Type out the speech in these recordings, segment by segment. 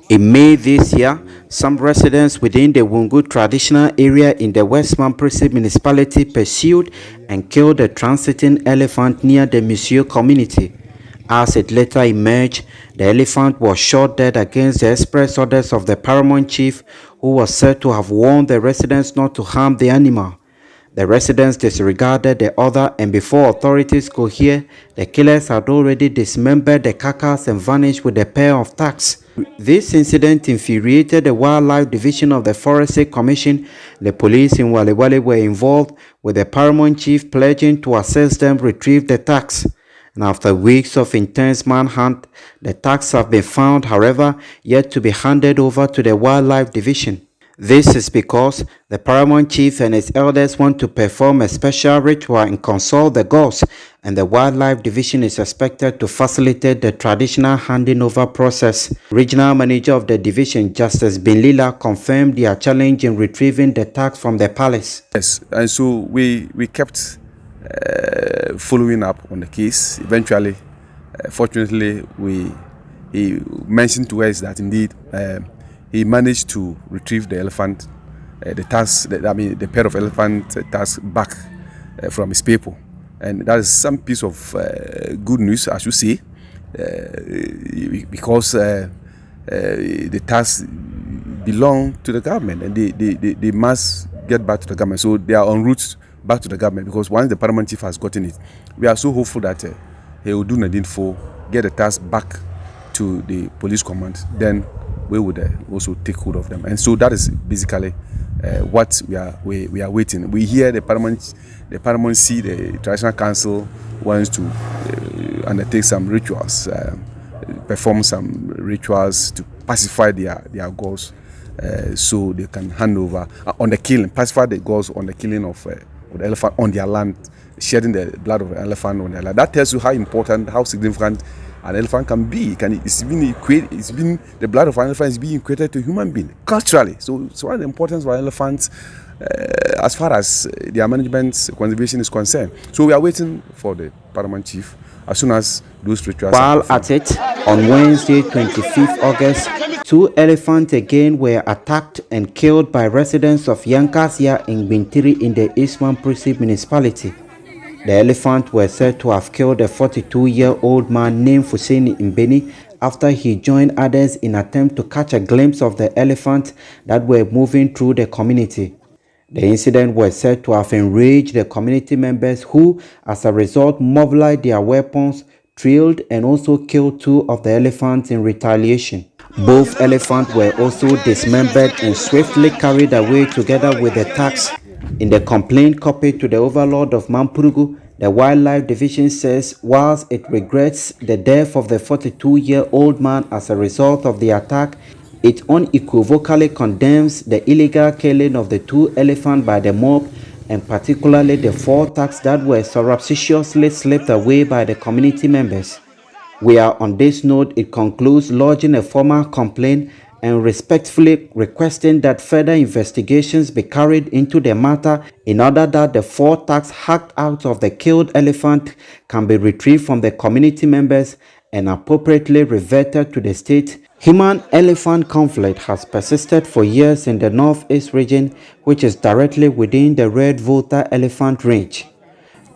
In May this year, some residents within the Wungu traditional area in the West Mamprese municipality pursued and killed a transiting elephant near the Monsieur community. As it later emerged, the elephant was shot dead against the express orders of the paramount chief, who was said to have warned the residents not to harm the animal. The residents disregarded the order, and before authorities could hear, the killers had already dismembered the carcass and vanished with a pair of tusks. This incident infuriated the Wildlife Division of the Forestry Commission. The police in Wale Wale were involved, with the paramount chief pledging to assist them retrieve the tusks. And after weeks of intense manhunt, the tusks have been found, however, yet to be handed over to the Wildlife Division. This is because the paramount chief and his elders want to perform a special ritual and consult the gods, and the Wildlife Division is expected to facilitate the traditional handing over process. Regional manager of the division, Justice Binlila, confirmed their challenge in retrieving the tusks from the palace. Yes, and so we kept following up on the case. Eventually, fortunately, he mentioned to us that indeed he managed to retrieve the elephant, the pair of elephant tusks back from his people. And that is some piece of good news, as you say, because the tusks belong to the government, and they must get back to the government. So they are en route back to the government, because once the paramount chief has gotten it, we are so hopeful that he will do nothing for get the tusks back to the police command. Then we would also take hold of them, and so that is basically what we are waiting. We hear the paramount see the traditional council wants to undertake some rituals, perform some rituals to pacify their gods, so they can hand over on the killing, pacify the gods on the killing of the elephant on their land, shedding the blood of the elephant on their land. That tells you how important, how significant an elephant can be. The blood of an elephant is being equated to human being culturally. So one of the importance of elephants as far as their management conservation is concerned. So we are waiting for the paramount chief as soon as those rituals. While at it, on Wednesday, 25th August, 2 elephants again were attacked and killed by residents of Yankasia in Bintiri in the East Mamprese municipality. The elephants were said to have killed a 42-year-old man named Fuseni Mbeni after he joined others in an attempt to catch a glimpse of the elephants that were moving through the community. The incident was said to have enraged the community members, who, as a result, mobilized their weapons, trailed and also killed 2 of the elephants in retaliation. Both elephants were also dismembered and swiftly carried away together with the tusks. In the complaint copied to the overlord of Mampurugu, the Wildlife Division says whilst it regrets the death of the 42-year-old man as a result of the attack, it unequivocally condemns the illegal killing of the 2 elephants by the mob, and particularly the 4 tusks that were surreptitiously slipped away by the community members. We are on this note, it concludes lodging a formal complaint and respectfully requesting that further investigations be carried into the matter in order that the 4 tusks hacked out of the killed elephant can be retrieved from the community members and appropriately reverted to the state. Human-elephant conflict has persisted for years in the northeast region, which is directly within the Red Volta elephant range.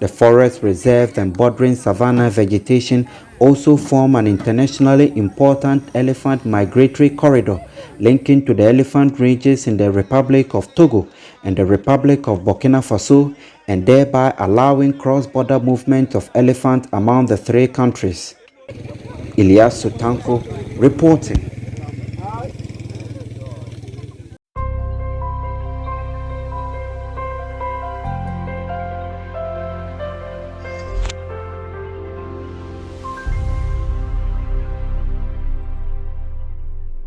The forest reserves and bordering savanna vegetation also form an internationally important elephant migratory corridor linking to the elephant ranges in the Republic of Togo and the Republic of Burkina Faso, and thereby allowing cross-border movement of elephants among the 3 countries. Ilyas Sotanko reporting.